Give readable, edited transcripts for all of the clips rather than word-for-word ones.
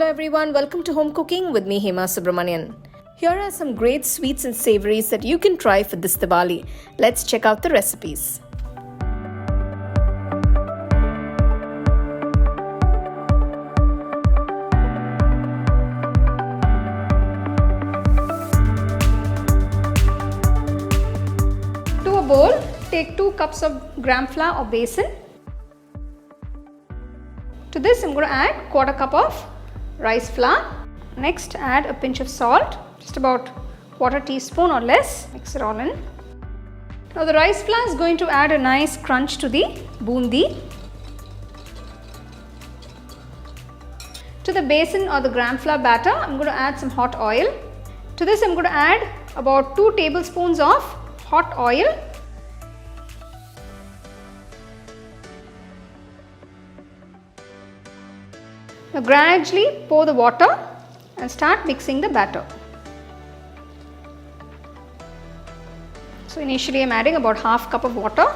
Hello everyone, welcome to Home Cooking with me Hema Subramanian. Here are some great sweets and savories that you can try for this Diwali. Let's check out the recipes. To a bowl, take 2 cups of gram flour or besan. To this I'm going to add 1/4 cup of rice flour. Next add a pinch of salt, just about 1/4 teaspoon or less. Mix it all in. Now the rice flour is going to add a nice crunch to the boondi. To the besan or the gram flour batter, I'm going to add some hot oil. To this I'm going to add about 2 tablespoons of hot oil. Now gradually pour the water and start mixing the batter. So initially I am adding about half cup of water.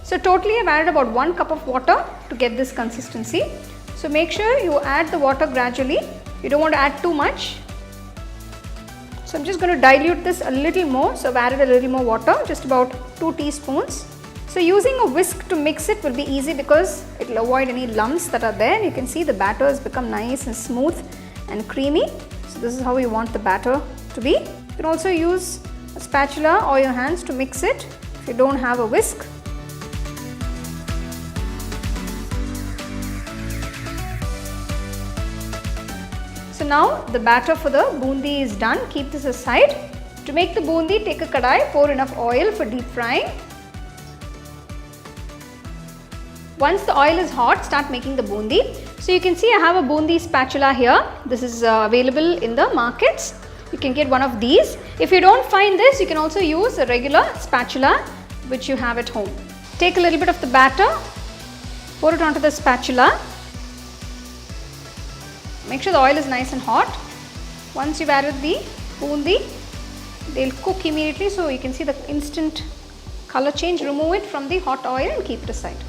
So totally I have added about 1 cup of water to get this consistency. So make sure you add the water gradually. You don't want to add too much. So I'm just going to dilute this a little more. So I've added a little more water, just about 2 teaspoons. So using a whisk to mix it will be easy because it will avoid any lumps that are there. You can see the batter has become nice and smooth and creamy. So this is how you want the batter to be. You can also use a spatula or your hands to mix it if you don't have a whisk. So now the batter for the boondi is done. Keep this aside. To make the boondi, take a kadai, pour enough oil for deep frying. Once the oil is hot, start making the boondi. So you can see I have a boondi spatula here. This is available in the markets. You can get one of these. If you don't find this, you can also use a regular spatula which you have at home. Take a little bit of the batter, pour it onto the spatula. Make sure the oil is nice and hot. Once you've added the boondi, they'll cook immediately, so you can see the instant color change. Remove it from the hot oil and keep it aside.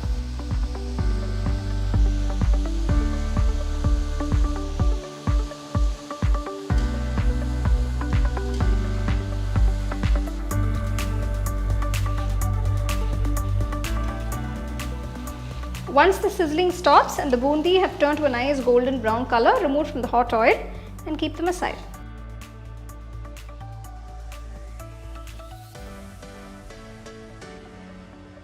Once the sizzling stops and the boondi have turned to a nice golden brown color, remove from the hot oil and keep them aside.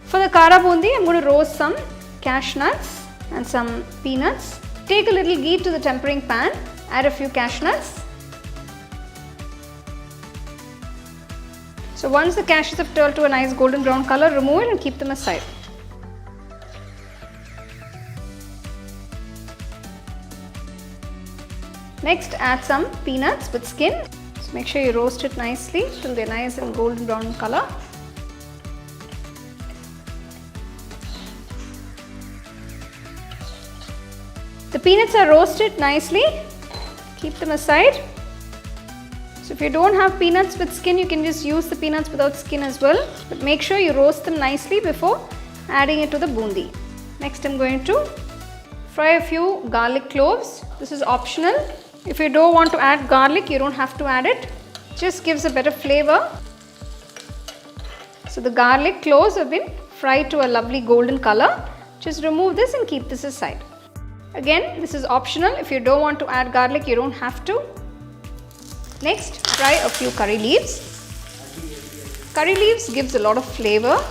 For the kara boondi, I'm going to roast some cashew nuts and some peanuts. Take a little ghee to the tempering pan, add a few cashew nuts. So once the cashews have turned to a nice golden brown color, remove it and keep them aside. Next add some peanuts with skin. So make sure you roast it nicely till they're nice and golden brown in color. The peanuts are roasted nicely. Keep them aside. So if you don't have peanuts with skin, you can just use the peanuts without skin as well. But make sure you roast them nicely before adding it to the boondi. Next I'm going to fry a few garlic cloves. This is optional. If you don't want to add garlic, you don't have to add it. Just gives a better flavor. So the garlic cloves have been fried to a lovely golden color. Just remove this and keep this aside. Again, this is optional. If you don't want to add garlic, you don't have to. Next, fry a few curry leaves. Curry leaves gives a lot of flavor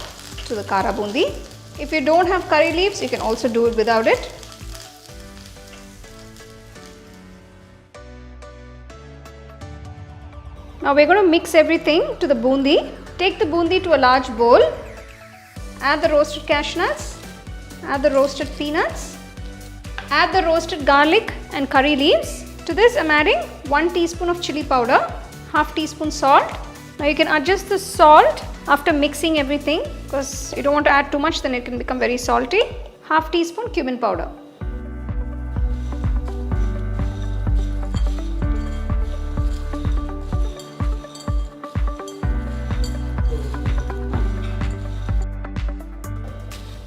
to the kara boondi. If you don't have curry leaves, you can also do it without it. Now we're going to mix everything to the boondi. Take the boondi to a large bowl. Add the roasted cashew nuts. Add the roasted peanuts. Add the roasted garlic and curry leaves. To this I'm adding 1 teaspoon of chili powder, half teaspoon salt. Now you can adjust the salt after mixing everything because you don't want to add too much, then it can become very salty. Half teaspoon cumin powder.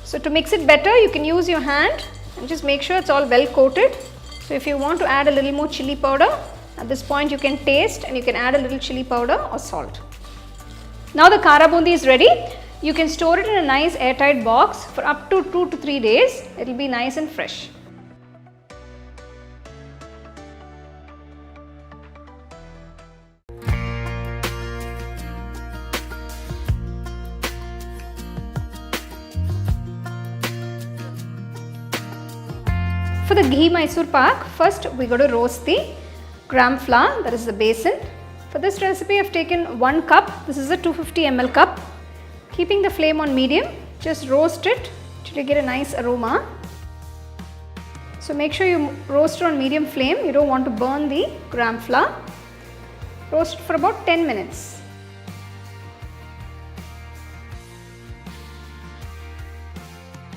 So to mix it better, you can use your hand and just make sure it's all well coated. So if you want to add a little more chili powder, at this point you can taste and you can add a little chili powder or salt. Now the Kara Bundi is ready. You can store it in a nice airtight box for up to 2 to 3 days. It will be nice and fresh. For the ghee Mysore Pak, first we got to roast the gram flour, that is the besan. For this recipe I have taken 1 cup, this is a 250 ml cup. Keeping the flame on medium, just roast it till you get a nice aroma. So make sure you roast it on medium flame, you don't want to burn the gram flour. Roast it for about 10 minutes.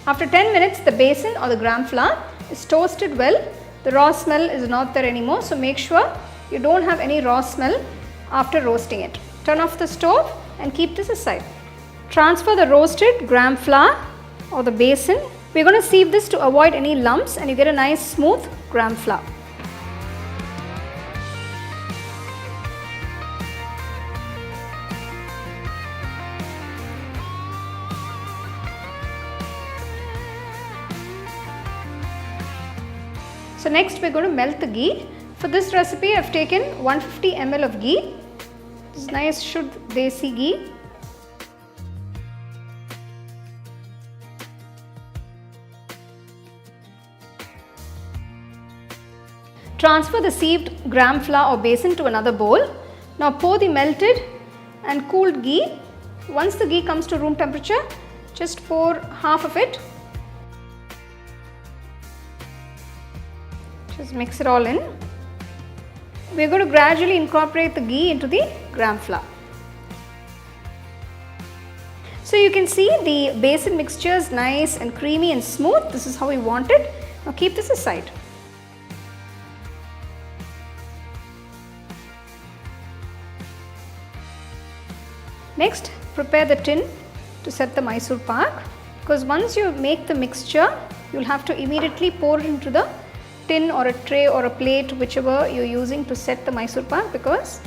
After 10 minutes, the besan or the gram flour is toasted well. The raw smell is not there anymore, so make sure you don't have any raw smell after roasting it. Turn off the stove and keep this aside. Transfer the roasted gram flour or the besan. We are going to sieve this to avoid any lumps and you get a nice smooth gram flour. So next we are going to melt the ghee. For this recipe I have taken 150 ml of ghee. This is nice Shuddh Desi ghee. Transfer the sieved gram flour or besan to another bowl. Now pour the melted and cooled ghee. Once the ghee comes to room temperature, just pour half of it. Just mix it all in. We are going to gradually incorporate the ghee into the gram flour. So you can see the besan mixture is nice and creamy and smooth. This is how we want it. Now keep this aside. Next, prepare the tin to set the Mysore Pak, because once you make the mixture, you will have to immediately pour it into the tin or a tray or a plate, whichever you are using to set the Mysore Pak, because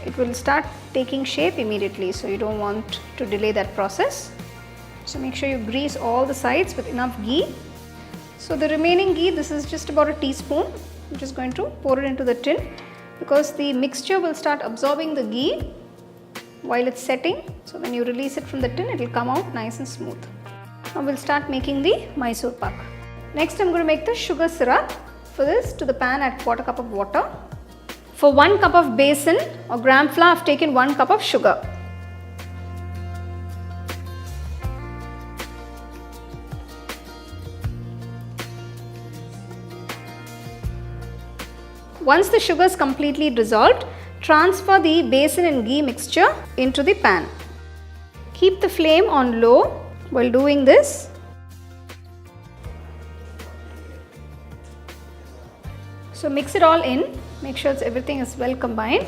it will start taking shape immediately, so you don't want to delay that process. So make sure you grease all the sides with enough ghee. So the remaining ghee, this is just about a teaspoon. I'm just going to pour it into the tin, because the mixture will start absorbing the ghee while it's setting. So when you release it from the tin, it will come out nice and smooth. Now we'll start making the Mysore Pak. Next I'm going to make the sugar syrup. For this, to the pan add ¼ cup of water. For 1 cup of besan or gram flour, I have taken 1 cup of sugar. Once the sugar is completely dissolved, transfer the besan and ghee mixture into the pan. Keep the flame on low while doing this. So mix it all in, make sure everything is well combined.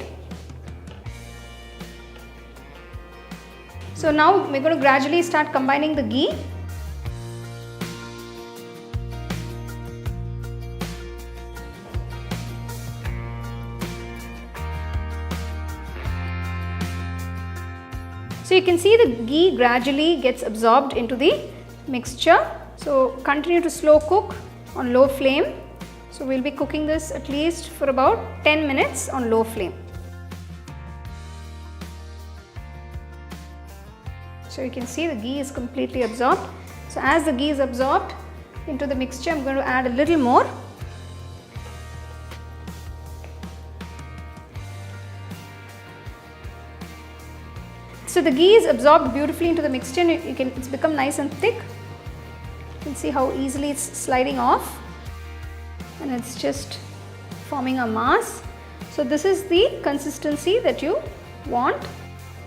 So now we're going to gradually start combining the ghee. So you can see the ghee gradually gets absorbed into the mixture. So continue to slow cook on low flame. So we'll be cooking this at least for about 10 minutes on low flame. So you can see the ghee is completely absorbed. So as the ghee is absorbed into the mixture, I'm going to add a little more. So the ghee is absorbed beautifully into the mixture and it's become nice and thick. You can see how easily it's sliding off and it's just forming a mass. So this is the consistency that you want.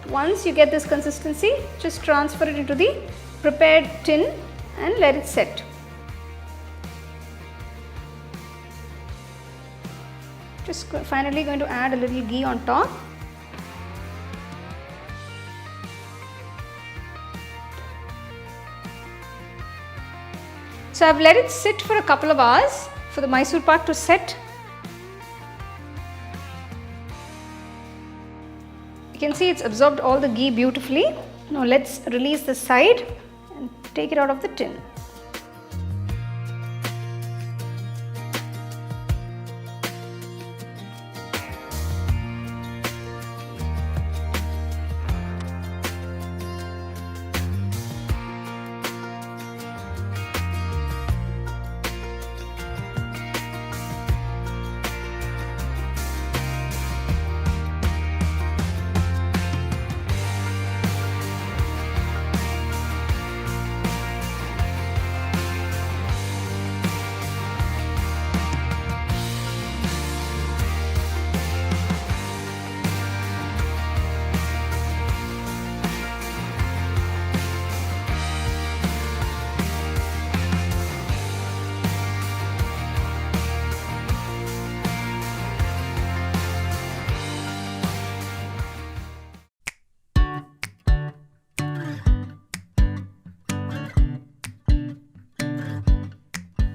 Once you get this consistency, just transfer it into the prepared tin and let it set. Just finally going to add a little ghee on top. So I've let it sit for a couple of hours. For for the Mysore Pak to set. You can see it's absorbed all the ghee beautifully. Now let's release the side and take it out of the tin.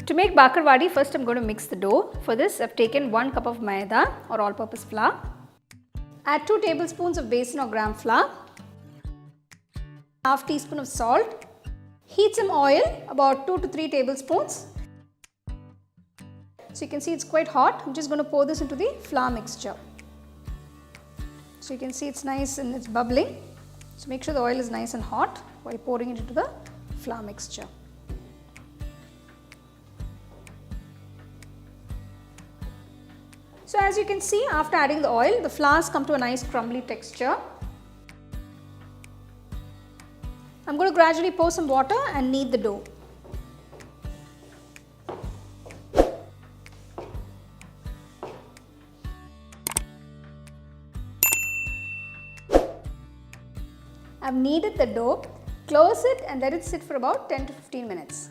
To make Bhakarwadi, first I'm going to mix the dough. For this, I've taken 1 cup of maida or all-purpose flour. Add 2 tablespoons of besan or gram flour. Half teaspoon of salt. Heat some oil, about 2 to 3 tablespoons. So you can see it's quite hot. I'm just going to pour this into the flour mixture. So you can see it's nice and it's bubbling. So make sure the oil is nice and hot while pouring it into the flour mixture. So as you can see, after adding the oil, the flours come to a nice crumbly texture. I'm going to gradually pour some water and knead the dough. I've kneaded the dough, close it and let it sit for about 10 to 15 minutes.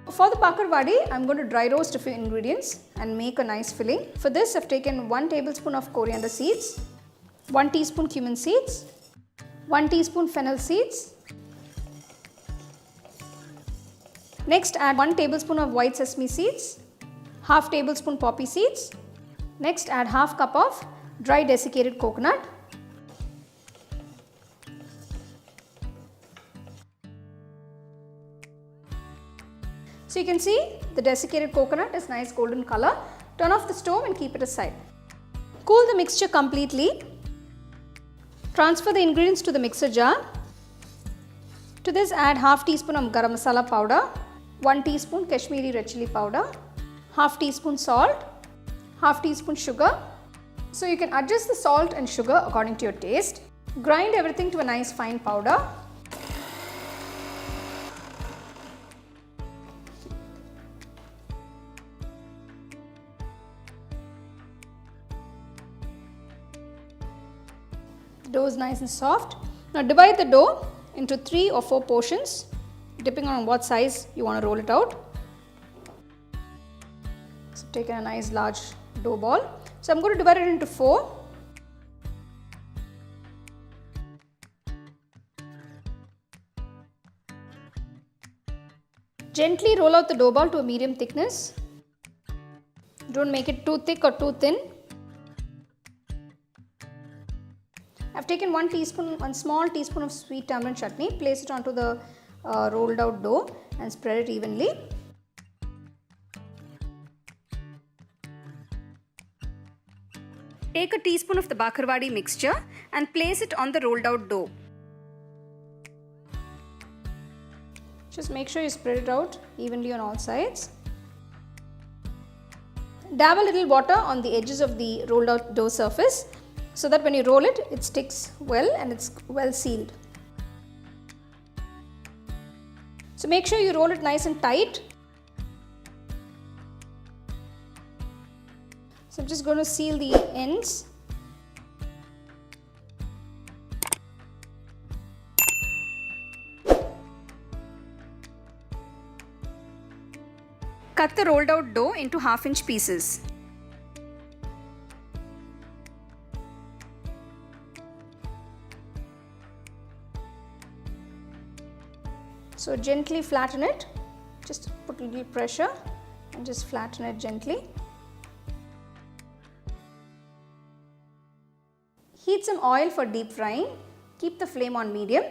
For the Bhakarwadi, I'm going to dry roast a few ingredients and make a nice filling. For this, I've taken 1 tablespoon of coriander seeds, 1 teaspoon cumin seeds, 1 teaspoon fennel seeds. Next, add 1 tablespoon of white sesame seeds, half tablespoon poppy seeds. Next, add half cup of dry desiccated coconut. So you can see the desiccated coconut is nice golden color. Turn off the stove and keep it aside. Cool the mixture completely. Transfer the ingredients to the mixer jar. To this, add half teaspoon of garam masala powder, 1 teaspoon Kashmiri red chilli powder, half teaspoon salt, half teaspoon sugar. So you can adjust the salt and sugar according to your taste. Grind everything to a nice fine powder. Dough is nice and soft. Now divide the dough into 3 or 4 portions depending on what size you want to roll it out. So take a nice large dough ball. So I'm going to divide it into 4. Gently roll out the dough ball to a medium thickness. Don't make it too thick or too thin. I've taken 1 small teaspoon of sweet tamarind chutney, place it onto the rolled out dough and spread it evenly. Take a teaspoon of the Bhakarwadi mixture and place it on the rolled out dough. Just make sure you spread it out evenly on all sides. Dab a little water on the edges of the rolled out dough surface, so that when you roll it, it sticks well and it's well sealed. So make sure you roll it nice and tight. So I'm just going to seal the ends. Cut the rolled out dough into half-inch pieces. So gently flatten it, just put a little pressure and just flatten it gently. Heat some oil for deep frying. Keep the flame on medium.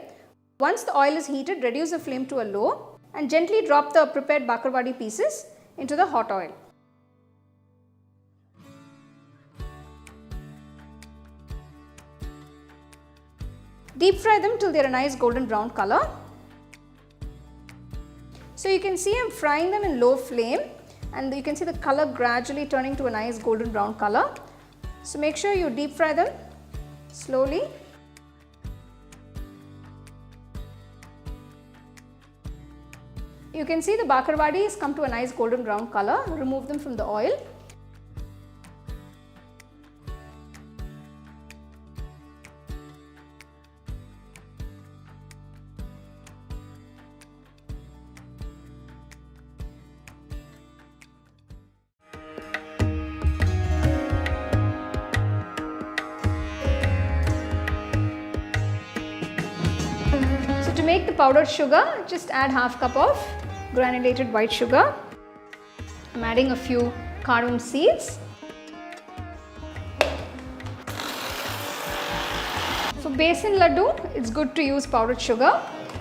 Once the oil is heated, reduce the flame to a low and gently drop the prepared Bhakarwadi pieces into the hot oil. Deep fry them till they are a nice golden brown color. So you can see I am frying them in low flame and you can see the color gradually turning to a nice golden brown color. So make sure you deep fry them slowly. You can see the Bhakarwadi has come to a nice golden brown color. Remove them from the oil. So to make the powdered sugar, just add half cup of granulated white sugar. I'm adding a few cardamom seeds. For besan laddu, it's good to use powdered sugar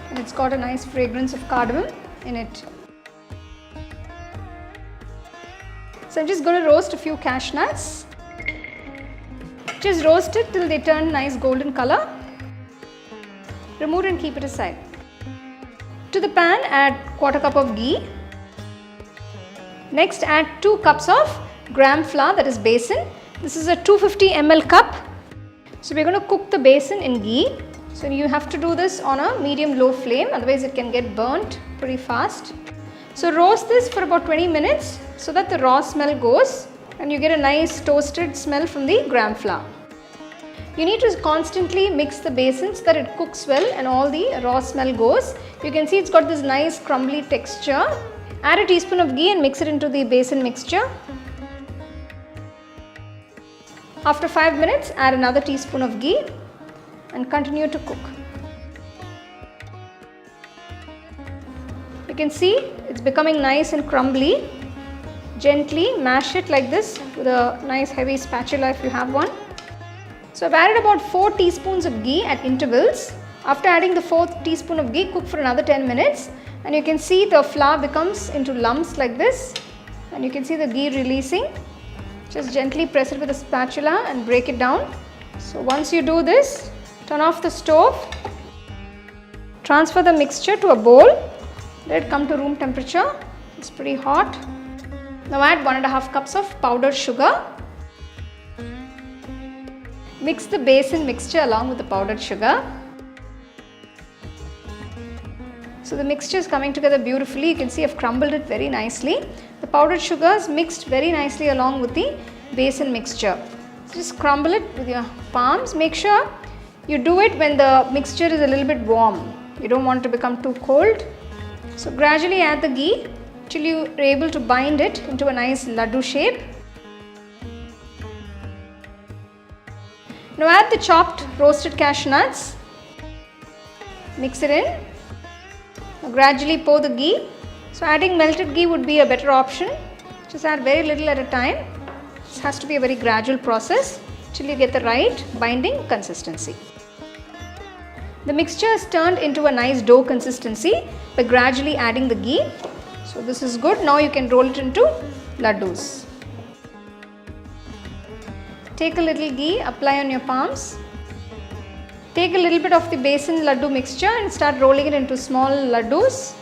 and it's got a nice fragrance of cardamom in it. So I'm just going to roast a few cashew nuts. Just roast it till they turn nice golden color. Remove and keep it aside. To the pan, add quarter cup of ghee. Next, add 2 cups of gram flour, that is besan. This is a 250 ml cup. So we're going to cook the besan in ghee. So you have to do this on a medium-low flame, otherwise it can get burnt pretty fast. So roast this for about 20 minutes so that the raw smell goes and you get a nice toasted smell from the gram flour. You need to constantly mix the besan so that it cooks well and all the raw smell goes. You can see it's got this nice crumbly texture. Add a teaspoon of ghee and mix it into the besan mixture. After 5 minutes, add another teaspoon of ghee and continue to cook. You can see it's becoming nice and crumbly. Gently mash it like this with a nice heavy spatula if you have one. So I've added about 4 teaspoons of ghee at intervals. After adding the 4th teaspoon of ghee, cook for another 10 minutes and you can see the flour becomes into lumps like this and you can see the ghee releasing. Just gently press it with a spatula and break it down. So once you do this, turn off the stove, transfer the mixture to a bowl, let it come to room temperature. It's pretty hot. Now add 1.5 cups of powdered sugar. Mix the besan mixture along with the powdered sugar. So the mixture is coming together beautifully. You can see I've crumbled it very nicely. The powdered sugar is mixed very nicely along with the besan mixture. So just crumble it with your palms. Make sure you do it when the mixture is a little bit warm. You don't want it to become too cold. So gradually add the ghee till you are able to bind it into a nice laddu shape. Now add the chopped roasted cashew nuts. Mix it in. Now gradually pour the ghee. So adding melted ghee would be a better option. Just add very little at a time. This has to be a very gradual process till you get the right binding consistency. The mixture is turned into a nice dough consistency by gradually adding the ghee. So this is good. Now you can roll it into laddus. Take a little ghee, apply on your palms. Take a little bit of the besan laddu mixture and start rolling it into small laddus.